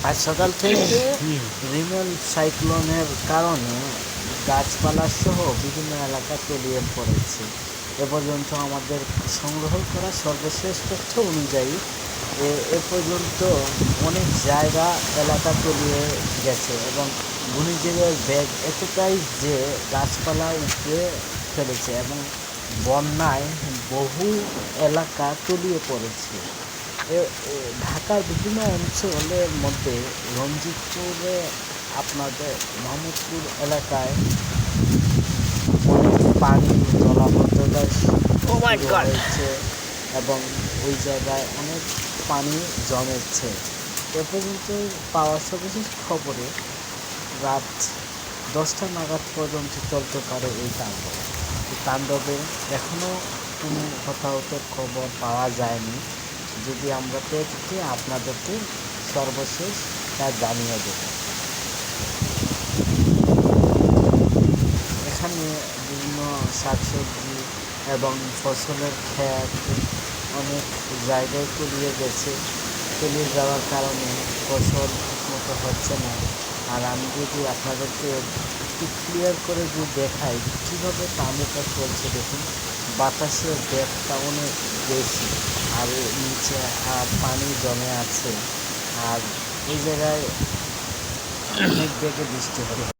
আজ সকাল থেকে রিমেল সাইক্লোনের কারণে গাছপালা সহ বিভিন্ন এলাকা তলিয়ে পড়েছে। এ পর্যন্ত আমাদের সংগ্রহ করা সর্বশেষ তথ্য অনুযায়ী এ পর্যন্ত অনেক জায়গা এলাকা তলিয়ে গেছে এবং ঘূর্ণিঝড়ের বেগ এতটাই যে গাছপালা উপড়ে ফেলেছে এবং বন্যায় বহু এলাকা তলিয়ে পড়েছে। ঢাকার বিভিন্ন অঞ্চলের মধ্যে রঞ্জিতপুরে আপনাদের মোহাম্মদপুর এলাকায় অনেক পানি জলাবদ্ধতা শুরু হয়েছে এবং ওই জায়গায় অনেক পানি জমেছে। এ পর্যন্ত পাওয়া সর্বশেষ খবরে রাত 10টা নাগাদ পর্যন্ত চলতে পারে এই তাণ্ডবে এখনও কোনো হতাহত খবর পাওয়া যায়নি। যদি আমরা পেয়ে থাকি আপনাদেরকে সর্বশেষ তা জানিয়ে দেব। এখানে বিভিন্ন শাকসবজি এবং ফসলের ক্ষেত অনেক জায়গায় তলিয়ে গেছে। তলিয়ে যাওয়ার কারণে ফসল ঠিকমতো হচ্ছে না। আর আমি যদি আপনাদেরকে একটু ক্লিয়ার করে যদি দেখাই কীভাবে পানিটা চলছে, দেখুন বাতাসের বেগটা অনেক বেশি আর নিচে পানি জমে আছে আর এই জায়গায় অনেক বেগে বৃষ্টি হবে।